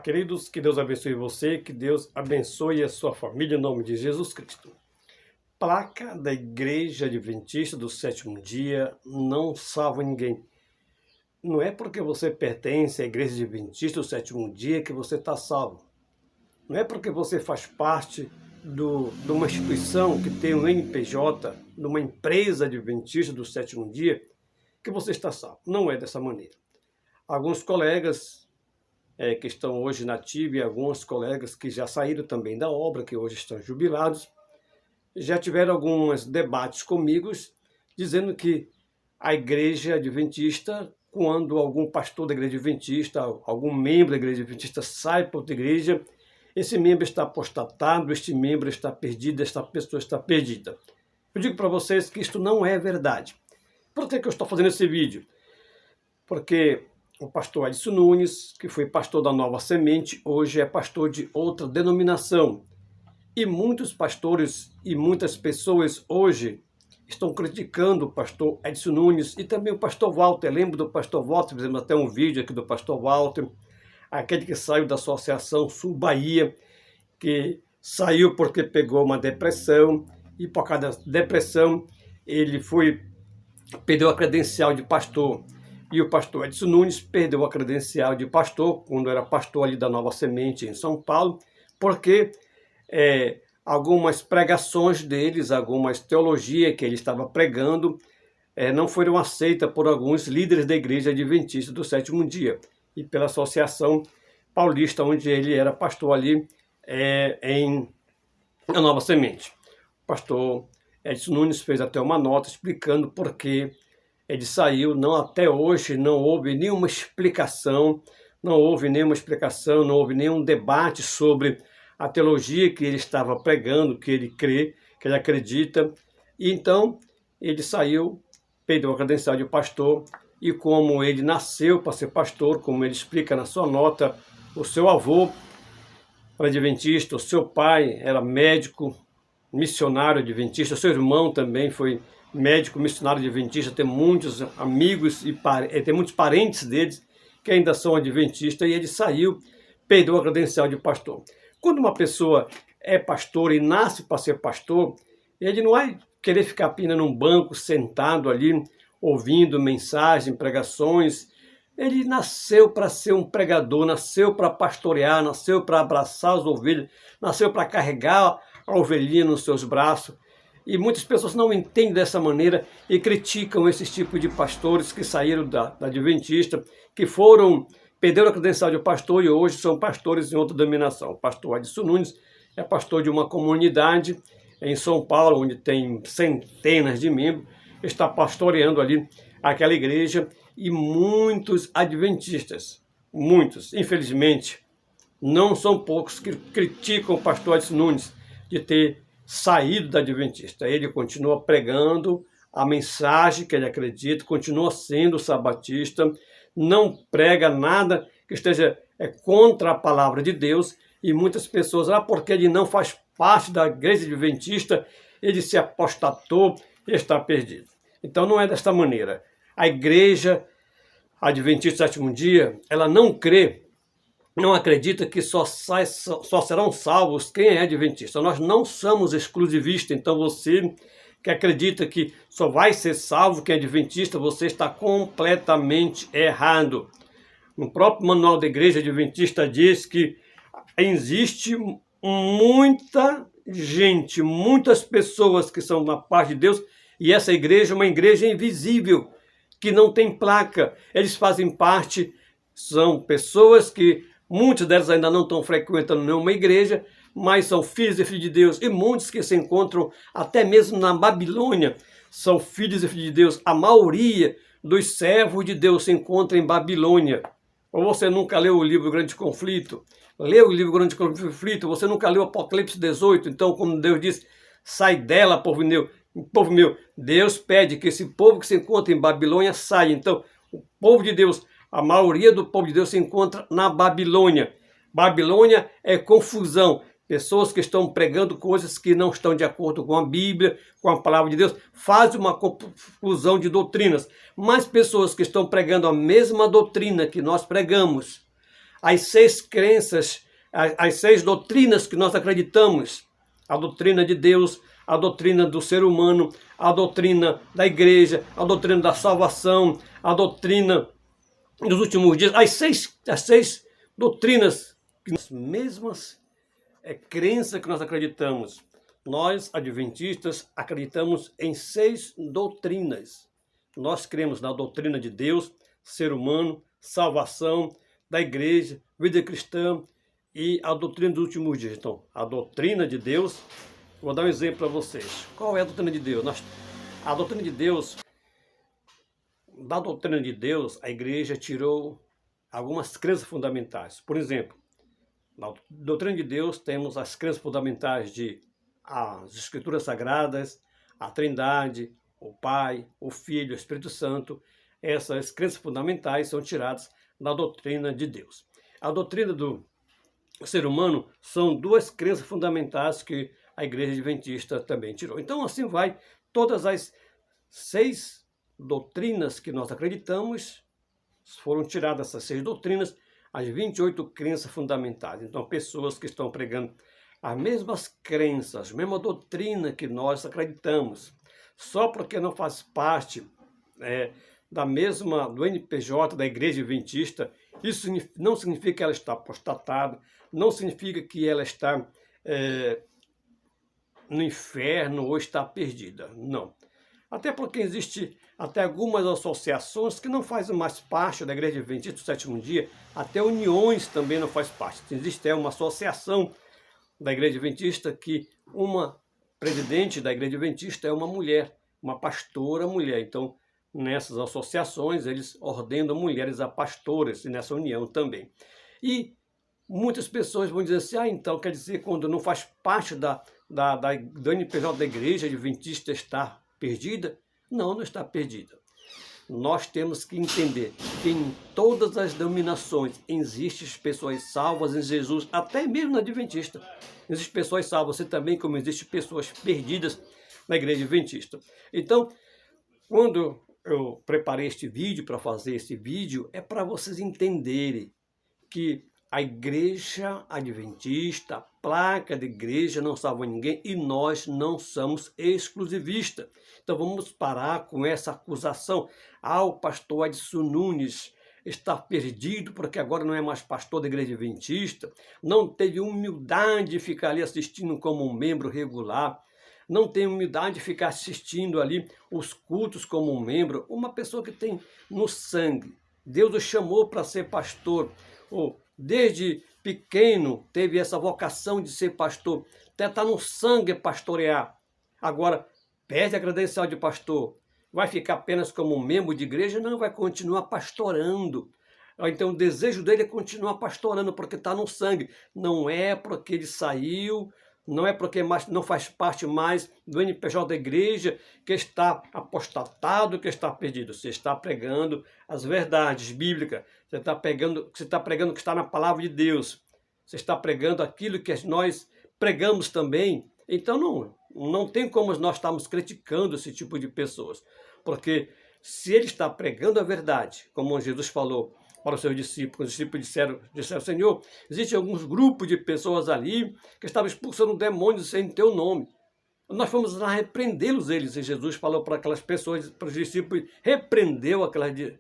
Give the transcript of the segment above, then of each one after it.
queridos, que Deus abençoe você, que Deus abençoe a sua família, em nome de Jesus Cristo. Placa da Igreja Adventista do Sétimo Dia não salva ninguém. Não é porque você pertence à Igreja Adventista do Sétimo Dia que você está salvo. Não é porque você faz parte de uma instituição que tem um NPJ, de uma empresa adventista do Sétimo Dia, que você está salvo. Não é dessa maneira. Alguns colegas que estão hoje na ativa e alguns colegas que já saíram também da obra, que hoje estão jubilados, já tiveram alguns debates comigo, dizendo que a Igreja Adventista, quando algum pastor da Igreja Adventista, algum membro da Igreja Adventista sai para outra igreja, esse membro está apostatado, este membro está perdido, esta pessoa está perdida. Eu digo para vocês que isto não é verdade. Por que eu estou fazendo esse vídeo? Porque o pastor Edson Nunes, que foi pastor da Nova Semente, hoje é pastor de outra denominação. E muitos pastores e muitas pessoas hoje estão criticando o pastor Edson Nunes e também o pastor Walter. Lembro do pastor Walter, fizemos até um vídeo aqui do pastor Walter, aquele que saiu da Associação Sul Bahia, que saiu porque pegou uma depressão e por causa da depressão ele perdeu a credencial de pastor. E o pastor Edson Nunes perdeu a credencial de pastor, quando era pastor ali da Nova Semente em São Paulo, porque algumas pregações deles, algumas teologias que ele estava pregando, não foram aceitas por alguns líderes da Igreja Adventista do Sétimo Dia e pela Associação Paulista, onde ele era pastor ali na Nova Semente. O pastor Edson Nunes fez até uma nota explicando por que ele saiu. Até hoje não houve nenhuma explicação, não houve nenhum debate sobre a teologia que ele estava pregando, que ele crê, que ele acredita. E então ele saiu, perdeu a credencial de pastor, e como ele nasceu para ser pastor, como ele explica na sua nota, o seu avô era adventista, o seu pai era médico, missionário adventista, o seu irmão também foi médico, missionário adventista, tem muitos amigos e tem muitos parentes deles que ainda são adventistas, e ele saiu, perdeu a credencial de pastor. Quando uma pessoa é pastor e nasce para ser pastor, ele não vai querer ficar apenas num banco, sentado ali, ouvindo mensagem, pregações. Ele nasceu para ser um pregador, nasceu para pastorear, nasceu para abraçar as ovelhas, nasceu para carregar a ovelhinha nos seus braços. E muitas pessoas não entendem dessa maneira e criticam esses tipos de pastores que saíram da Adventista, que perderam a credencial de pastor e hoje são pastores em outra denominação. O pastor Edson Nunes é pastor de uma comunidade em São Paulo, onde tem centenas de membros, está pastoreando ali aquela igreja, e muitos adventistas, muitos, infelizmente, não são poucos, que criticam o pastor Edson Nunes de ter saído da Adventista. Ele continua pregando a mensagem que ele acredita, continua sendo sabatista, não prega nada que esteja contra a palavra de Deus, e muitas pessoas, porque ele não faz parte da Igreja Adventista, ele se apostatou e está perdido. Então não é desta maneira. A Igreja Adventista do Sétimo Dia, ela não crê, não acredita que só serão salvos quem é adventista. Nós não somos exclusivistas, então você que acredita que só vai ser salvo quem é adventista, você está completamente errado. No próprio manual da Igreja Adventista diz que existe muita gente, muitas pessoas que são da parte de Deus, e essa igreja é uma igreja invisível, que não tem placa. Eles fazem parte, são pessoas que muitas delas ainda não estão frequentando nenhuma igreja, mas são filhos e filhas de Deus. E muitos que se encontram até mesmo na Babilônia são filhos e filhas de Deus. A maioria dos servos de Deus se encontra em Babilônia. Ou você nunca leu o livro Grande Conflito? Leu o livro Grande Conflito? Você nunca leu Apocalipse 18? Então, como Deus diz, sai dela, povo meu. Deus pede que esse povo que se encontra em Babilônia saia. Então, o povo de Deus, a maioria do povo de Deus se encontra na Babilônia. Babilônia é confusão. Pessoas que estão pregando coisas que não estão de acordo com a Bíblia, com a palavra de Deus, fazem uma confusão de doutrinas. Mas pessoas que estão pregando a mesma doutrina que nós pregamos, as 6 crenças, as 6 doutrinas que nós acreditamos. A doutrina de Deus, a doutrina do ser humano, a doutrina da igreja, a doutrina da salvação, a doutrina dos últimos dias, as seis doutrinas, as mesmas crenças que nós acreditamos. Nós, adventistas, acreditamos em 6 doutrinas. Nós cremos na doutrina de Deus, ser humano, salvação, da igreja, vida cristã e a doutrina dos últimos dias. Então, a doutrina de Deus, vou dar um exemplo para vocês. Qual é a doutrina de Deus? A doutrina de Deus, da doutrina de Deus, a igreja tirou algumas crenças fundamentais. Por exemplo, na doutrina de Deus temos as crenças fundamentais de as Escrituras Sagradas, a Trindade, o Pai, o Filho, o Espírito Santo. Essas crenças fundamentais são tiradas da doutrina de Deus. A doutrina do ser humano são 2 crenças fundamentais que a Igreja Adventista também tirou. Então, assim vai, todas as 6 doutrinas que nós acreditamos, foram tiradas essas 6 doutrinas, as 28 crenças fundamentais. Então, pessoas que estão pregando as mesmas crenças, a mesma doutrina que nós acreditamos, só porque não faz parte do NPJ, da Igreja Adventista, isso não significa que ela está apostatada, não significa que ela está no inferno ou está perdida, não. Até porque existe até algumas associações que não fazem mais parte da Igreja Adventista do Sétimo Dia, até uniões também não faz parte. Existe uma associação da Igreja Adventista que uma presidente da Igreja Adventista é uma mulher, uma pastora mulher. Então, nessas associações, eles ordenam mulheres a pastoras, e nessa união também. E muitas pessoas vão dizer assim, então quer dizer, quando não faz parte do NPJ da Igreja Adventista está perdida? Não, não está perdida. Nós temos que entender que em todas as denominações existem pessoas salvas em Jesus, até mesmo na Adventista. Existem pessoas salvas, assim também como existem pessoas perdidas na Igreja Adventista. Então, quando eu preparei este vídeo, para fazer esse vídeo, é para vocês entenderem que a Igreja Adventista, a placa de igreja não salva ninguém e nós não somos exclusivistas. Então vamos parar com essa acusação. O pastor Edson Nunes está perdido porque agora não é mais pastor da Igreja Adventista, não teve humildade de ficar ali assistindo como um membro regular, não tem humildade de ficar assistindo ali os cultos como um membro. Uma pessoa que tem no sangue, Deus o chamou para ser pastor, desde pequeno teve essa vocação de ser pastor, até está no sangue pastorear. Agora, perde a credencial de pastor, vai ficar apenas como um membro de igreja? Não, vai continuar pastorando. Então o desejo dele é continuar pastorando, porque está no sangue. Não é porque ele saiu, não é porque não faz parte mais do NPJ da igreja que está apostatado, que está perdido. Você está pregando as verdades bíblicas, você está pregando o que está na palavra de Deus, você está pregando aquilo que nós pregamos também. Então não tem como nós estarmos criticando esse tipo de pessoas, porque se ele está pregando a verdade, como Jesus falou para os seus discípulos, os discípulos disseram, Senhor, existem alguns grupos de pessoas ali que estavam expulsando demônios sem teu nome. Nós fomos lá repreendê-los eles, e Jesus falou para aquelas pessoas, para os discípulos, repreendeu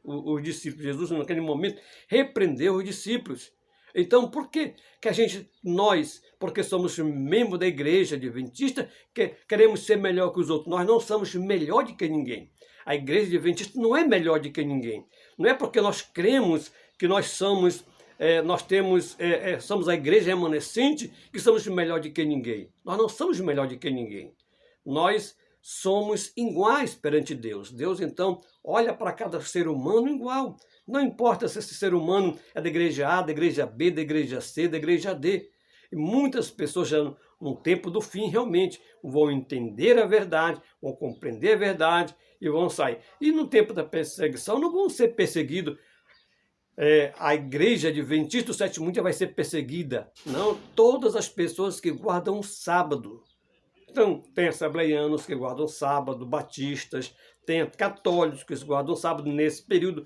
os discípulos. Jesus, naquele momento, repreendeu os discípulos. Então, por que nós, porque somos membros da Igreja Adventista, queremos ser melhor que os outros? Nós não somos melhor do que ninguém. A Igreja Adventista não é melhor do que ninguém. Não é porque nós cremos que nós somos a igreja remanescente que somos melhor do que ninguém. Nós não somos melhor do que ninguém. Nós somos iguais perante Deus. Deus, então, olha para cada ser humano igual. Não importa se esse ser humano é da igreja A, da igreja B, da igreja C, da igreja D. E muitas pessoas já no tempo do fim realmente vão entender a verdade, vão compreender a verdade e vão sair. E no tempo da perseguição não vão ser perseguidos. A Igreja Adventista do Sétimo Dia vai ser perseguida. Não, todas as pessoas que guardam o sábado. Então, tem assembleianos que guardam o sábado, batistas, tem católicos que guardam o sábado. Nesse período,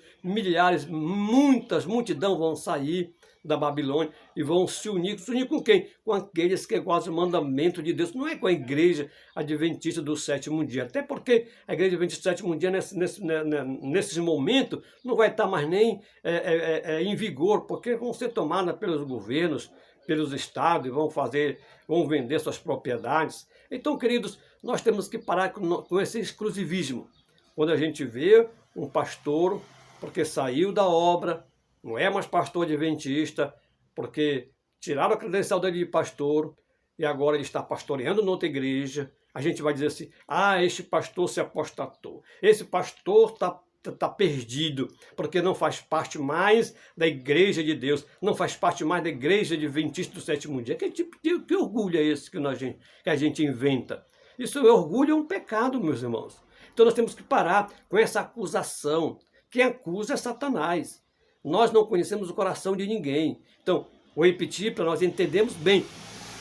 multidão vão sair da Babilônia e vão se unir com quem? Com aqueles que gozam do mandamento de Deus, não é com a igreja adventista do sétimo dia, até porque a igreja adventista do sétimo dia nesse momento não vai estar mais nem em vigor, porque vão ser tomadas pelos governos, pelos estados, e vão vender suas propriedades. Então, queridos, nós temos que parar com esse exclusivismo. Quando a gente vê um pastor, porque saiu da obra, não é mais pastor adventista, porque tiraram a credencial dele de pastor, e agora ele está pastoreando noutra igreja, a gente vai dizer assim, este pastor se apostatou, esse pastor está perdido, porque não faz parte mais da igreja de Deus, não faz parte mais da igreja adventista do sétimo dia. Que orgulho é esse que a gente inventa? Isso orgulho é um pecado, meus irmãos. Então nós temos que parar com essa acusação. Quem acusa é Satanás. Nós não conhecemos o coração de ninguém. Então, vou repetir para nós entendermos bem.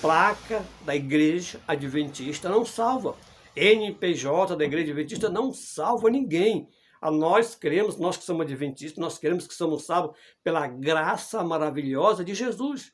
Placa da igreja adventista não salva. NPJ da igreja adventista não salva ninguém. Nós cremos, nós que somos adventistas, nós queremos que somos salvos pela graça maravilhosa de Jesus.